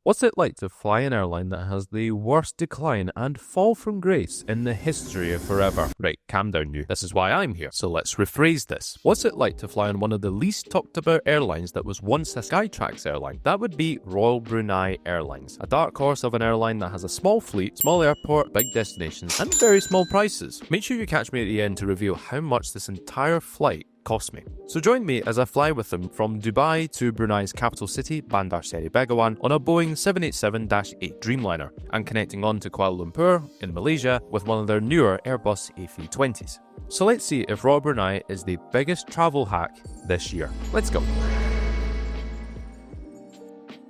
What's it like to fly an airline that has the worst decline and fall from grace in the history of forever? Right, calm down you. This is why I'm here. So let's rephrase this. What's it like to fly on one of the least talked about airlines that was once a Skytrax airline? That would be Royal Brunei Airlines. A dark horse of an airline that has a small fleet, small airport, big destinations, and very small prices. Make sure you catch me at the end to reveal how much this entire flight cost me. So join me as I fly with them from Dubai to Brunei's capital city, Bandar Seri Begawan, on a Boeing 787-8 Dreamliner, and connecting on to Kuala Lumpur in Malaysia with one of their newer Airbus A320s. So let's see if Royal Brunei is the biggest travel hack this year. Let's go.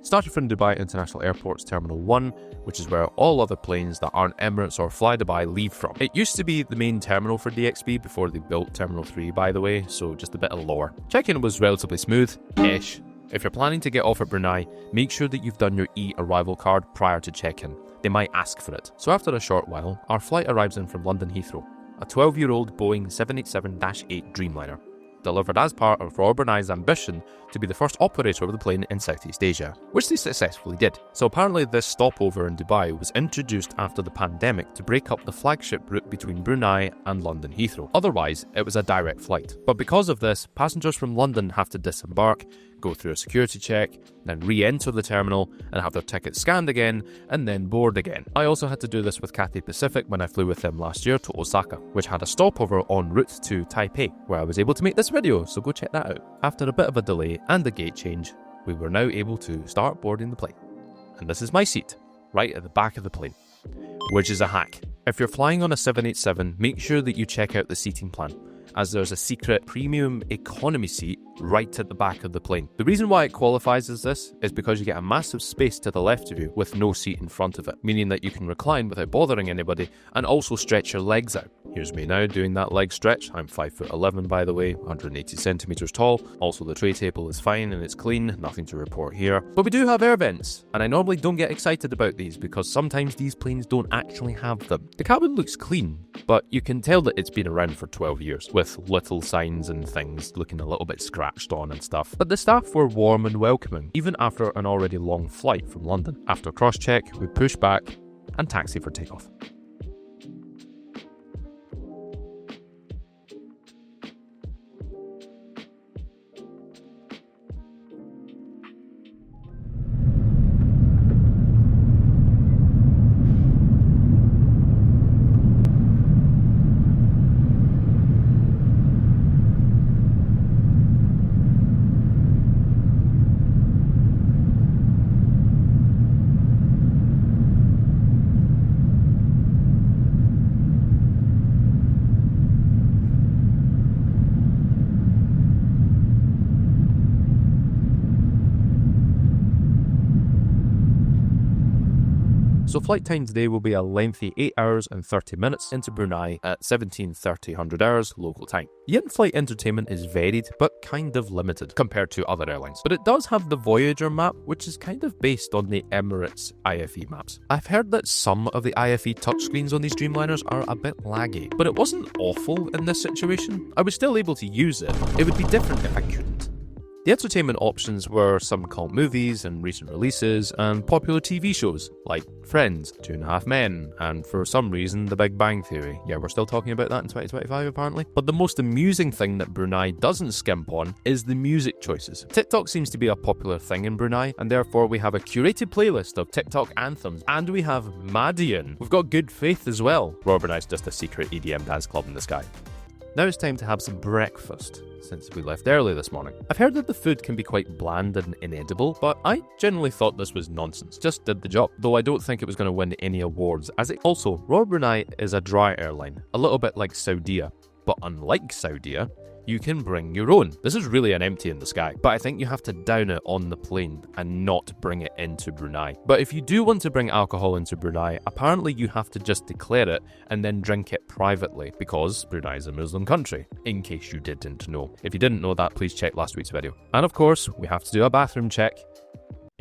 Started from Dubai International Airport's Terminal 1, which is where all other planes that aren't Emirates or Fly Dubai leave from. It used to be the main terminal for DXB before they built Terminal 3, by the way, so just a bit of lore. Check-in was relatively smooth-ish. If you're planning to get off at Brunei, make sure that you've done your e-arrival card prior to check-in. They might ask for it. So after a short while, our flight arrives in from London Heathrow, a 12-year-old Boeing 787-8 Dreamliner, delivered as part of Royal Brunei's ambition to be the first operator of the plane in Southeast Asia, which they successfully did. So apparently this stopover in Dubai was introduced after the pandemic to break up the flagship route between Brunei and London Heathrow. Otherwise, it was a direct flight. But because of this, passengers from London have to disembark, go through a security check, then re-enter the terminal and have their tickets scanned again, and then board again. I also had to do this with Cathay Pacific when I flew with them last year to Osaka, which had a stopover en route to Taipei, where I was able to make this video, so go check that out. After a bit of a delay and a gate change, we were now able to start boarding the plane. And this is my seat, right at the back of the plane, which is a hack. If you're flying on a 787, make sure that you check out the seating plan, as there's a secret premium economy seat right at the back of the plane. The reason why it qualifies as this is because you get a massive space to the left of you with no seat in front of it, meaning that you can recline without bothering anybody and also stretch your legs out. Here's me now doing that leg stretch. I'm 5'11" by the way, 180 centimeters tall. Also the tray table is fine and it's clean, nothing to report here. But we do have air vents, and I normally don't get excited about these because sometimes these planes don't actually have them. The cabin looks clean, but you can tell that it's been around for 12 years, with little signs and things looking a little bit scratched on and stuff. But the staff were warm and welcoming, even after an already long flight from London. After cross-check, we push back and taxi for takeoff. So flight time today will be a lengthy 8 hours and 30 minutes into Brunei at 17:30 hours local time. The in-flight entertainment is varied but kind of limited compared to other airlines. But it does have the Voyager map, which is kind of based on the Emirates IFE maps. I've heard that some of the IFE touchscreens on these Dreamliners are a bit laggy, but it wasn't awful in this situation. I was still able to use it. It would be different if I couldn't. The entertainment options were some cult movies and recent releases, and popular TV shows like Friends, 2.5 Men, and for some reason The Big Bang Theory. Yeah, we're still talking about that in 2025 apparently. But the most amusing thing that Brunei doesn't skimp on is the music choices. TikTok seems to be a popular thing in Brunei, and therefore we have a curated playlist of TikTok anthems, and we have Madian. We've got Good Faith as well. Royal Brunei's just a secret EDM dance club in the sky. Now it's time to have some breakfast, since we left early this morning. I've heard that the food can be quite bland and inedible, but I generally thought this was nonsense. Just did the job, though I don't think it was going to win any awards, as it also, Royal Brunei is a dry airline, a little bit like Saudia, but unlike Saudia, you can bring your own. This is really an empty in the sky, but I think you have to down it on the plane and not bring it into Brunei. But if you do want to bring alcohol into Brunei, apparently you have to just declare it and then drink it privately, because Brunei is a Muslim country, in case you didn't know. If you didn't know that, please check last week's video. And of course, we have to do a bathroom check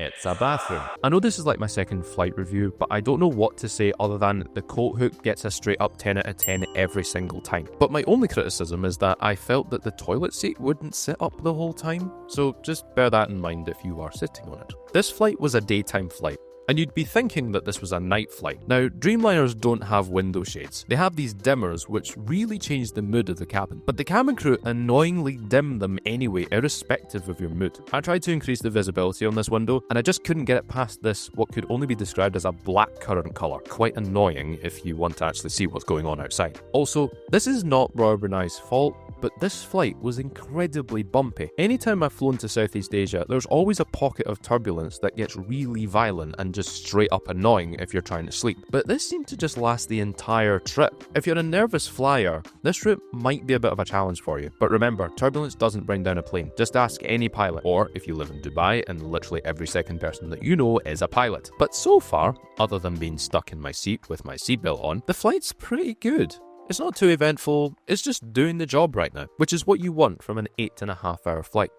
it's a bathroom. I know this is like my second flight review, but I don't know what to say other than the coat hook gets a straight up 10 out of 10 every single time. But my only criticism is that I felt that the toilet seat wouldn't sit up the whole time, so just bear that in mind if you are sitting on it. This flight was a daytime flight, and you'd be thinking that this was a night flight. Now, Dreamliners don't have window shades. They have these dimmers which really change the mood of the cabin, but the cabin crew annoyingly dim them anyway, irrespective of your mood. I tried to increase the visibility on this window, and I just couldn't get it past this, what could only be described as a black currant colour. Quite annoying if you want to actually see what's going on outside. Also, this is not Royal Brunei's fault, but this flight was incredibly bumpy. Anytime I've flown to Southeast Asia, there's always a pocket of turbulence that gets really violent and just straight up annoying if you're trying to sleep. But this seemed to just last the entire trip. If you're a nervous flyer, this route might be a bit of a challenge for you. But remember, turbulence doesn't bring down a plane. Just ask any pilot, or if you live in Dubai and literally every second person that you know is a pilot. But so far, other than being stuck in my seat with my seatbelt on, the flight's pretty good. It's not too eventful, it's just doing the job right now, which is what you want from an 8.5-hour flight.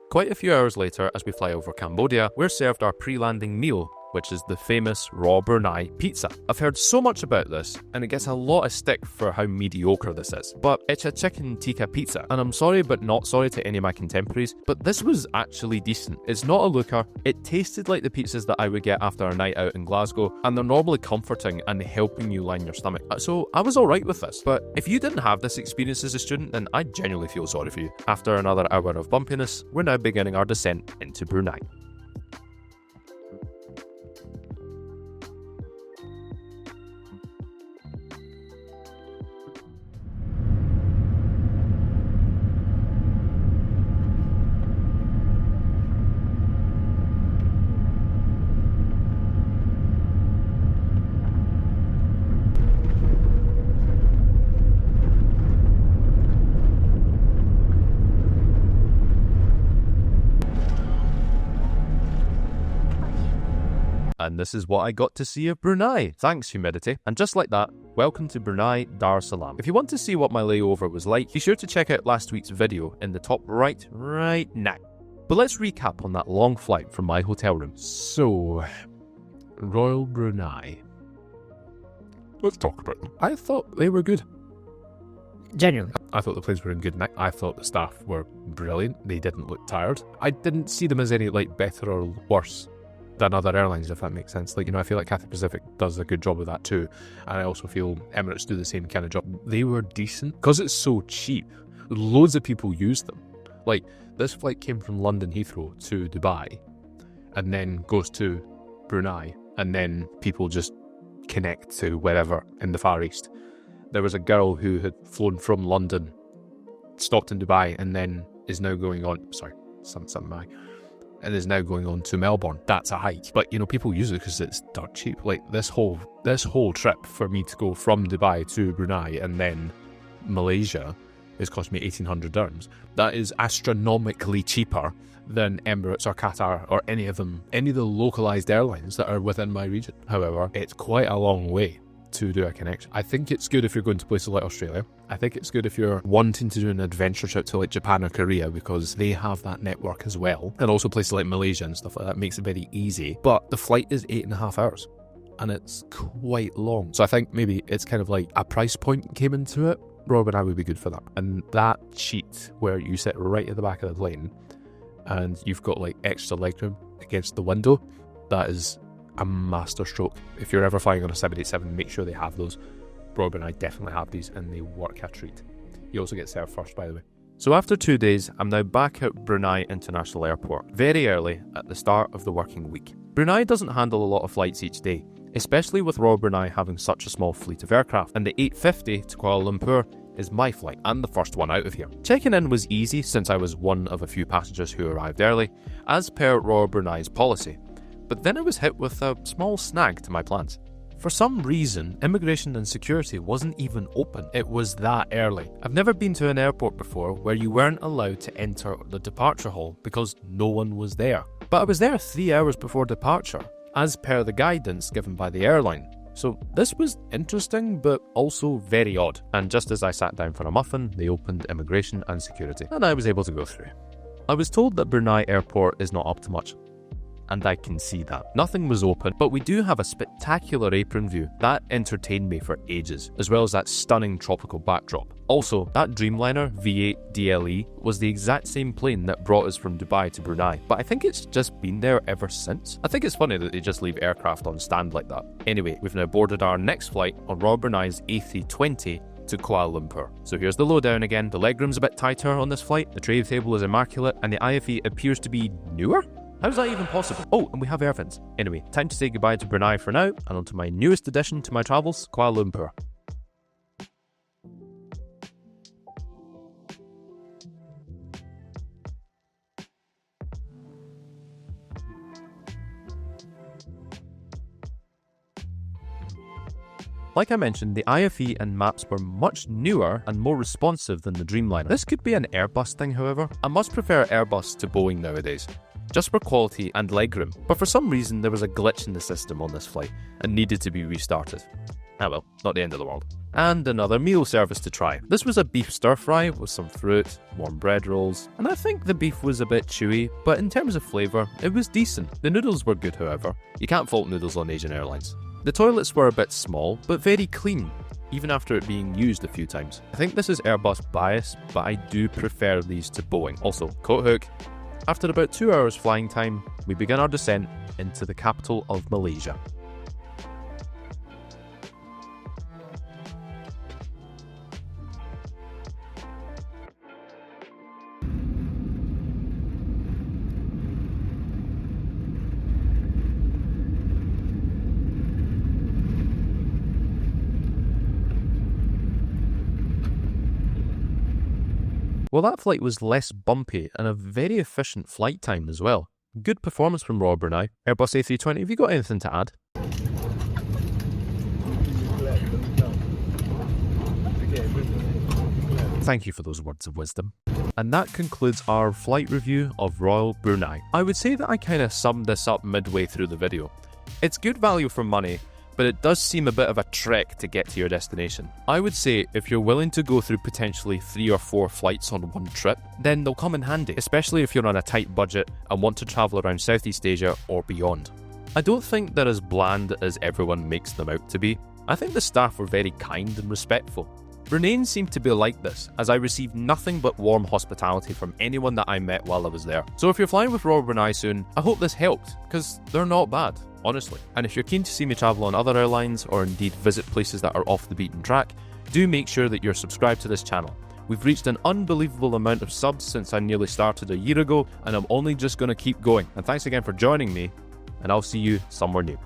Quite a few hours later, as we fly over Cambodia, we're served our pre-landing meal, which is the famous Royal Brunei pizza. I've heard so much about this, and it gets a lot of stick for how mediocre this is. But it's a chicken tikka pizza, and I'm sorry but not sorry to any of my contemporaries, but this was actually decent. It's not a looker, it tasted like the pizzas that I would get after a night out in Glasgow, and they're normally comforting and helping you line your stomach. So I was alright with this, but if you didn't have this experience as a student, then I genuinely feel sorry for you. After another hour of bumpiness, we're now beginning our descent into Brunei. And this is what I got to see of Brunei. Thanks, humidity. And just like that, welcome to Brunei Darussalam. If you want to see what my layover was like, be sure to check out last week's video in the top right now. But let's recap on that long flight from my hotel room. So, Royal Brunei. Let's talk about them. I thought they were good. Genuinely. I thought the planes were in good nick. I thought the staff were brilliant. They didn't look tired. I didn't see them as any better or worse than other airlines, if that makes sense. I feel like Cathay Pacific does a good job of that too, and I also feel Emirates do the same kind of job. They were decent because it's so cheap. Loads of people use them. This flight came from London Heathrow to Dubai and then goes to Brunei, and then people just connect to wherever in the Far East. There was a girl who had flown from London, stopped in Dubai, and then is now going on and is now going on to Melbourne. That's a hike. But people use it because it's dirt cheap. This whole trip for me to go from Dubai to Brunei and then Malaysia is cost me 1,800 dirhams. That is astronomically cheaper than Emirates or Qatar or any of the localized airlines that are within my region. However, it's quite a long way to do a connection. I think it's good if you're going to places like Australia. I think it's good if you're wanting to do an adventure trip to Japan or Korea, because they have that network as well. And also places like Malaysia and stuff like that makes it very easy. But the flight is 8.5 hours and it's quite long. So I think maybe it's kind of like a price point came into it. Royal Brunei would be good for that. And that sheet where you sit right at the back of the plane and you've got extra legroom against the window, that is a master stroke. If you're ever flying on a 787, make sure they have those. Royal Brunei definitely have these and they work a treat. You also get served first, by the way. So after 2 days, I'm now back at Brunei International Airport, very early at the start of the working week. Brunei doesn't handle a lot of flights each day, especially with Royal Brunei having such a small fleet of aircraft, and the 850 to Kuala Lumpur is my flight, and the first one out of here. Checking in was easy since I was one of a few passengers who arrived early, as per Royal Brunei's policy. But then I was hit with a small snag to my plans. For some reason, immigration and security wasn't even open. It was that early. I've never been to an airport before where you weren't allowed to enter the departure hall because no one was there. But I was there 3 hours before departure, as per the guidance given by the airline. So this was interesting, but also very odd. And just as I sat down for a muffin, they opened immigration and security, and I was able to go through. I was told that Brunei Airport is not up to much. and I can see that. Nothing was open, but we do have a spectacular apron view. That entertained me for ages, as well as that stunning tropical backdrop. Also, that Dreamliner V8 DLE was the exact same plane that brought us from Dubai to Brunei, but I think it's just been there ever since. I think it's funny that they just leave aircraft on stand like that. Anyway, we've now boarded our next flight on Royal Brunei's A320 to Kuala Lumpur. So here's the lowdown again. The legroom's a bit tighter on this flight, the tray table is immaculate, and the IFE appears to be newer? How's that even possible? Oh, and we have air vents. Anyway, time to say goodbye to Brunei for now, and onto my newest addition to my travels, Kuala Lumpur. Like I mentioned, the IFE and maps were much newer and more responsive than the Dreamliner. This could be an Airbus thing, however. I must prefer Airbus to Boeing nowadays, just for quality and legroom. But for some reason, there was a glitch in the system on this flight and needed to be restarted. Ah well, not the end of the world. And another meal service to try. This was a beef stir fry with some fruit, warm bread rolls, and I think the beef was a bit chewy, but in terms of flavour, it was decent. The noodles were good, however. You can't fault noodles on Asian airlines. The toilets were a bit small, but very clean, even after it being used a few times. I think this is Airbus bias, but I do prefer these to Boeing. Also, coat hook. After about 2 hours flying time, we began our descent into the capital of Malaysia. Well, that flight was less bumpy and a very efficient flight time as well. Good performance from Royal Brunei. Airbus A320, have you got anything to add? Thank you for those words of wisdom. And that concludes our flight review of Royal Brunei. I would say that I kind of summed this up midway through the video. It's good value for money, but it does seem a bit of a trek to get to your destination. I would say if you're willing to go through potentially 3 or 4 flights on one trip, then they'll come in handy, especially if you're on a tight budget and want to travel around Southeast Asia or beyond. I don't think they're as bland as everyone makes them out to be. I think the staff were very kind and respectful. Bruneians seemed to be like this, as I received nothing but warm hospitality from anyone that I met while I was there. So if you're flying with Royal Brunei soon, I hope this helped, because they're not bad, honestly. And if you're keen to see me travel on other airlines, or indeed visit places that are off the beaten track, do make sure that you're subscribed to this channel. We've reached an unbelievable amount of subs since I nearly started a year ago, and I'm only just going to keep going. And thanks again for joining me, and I'll see you somewhere new.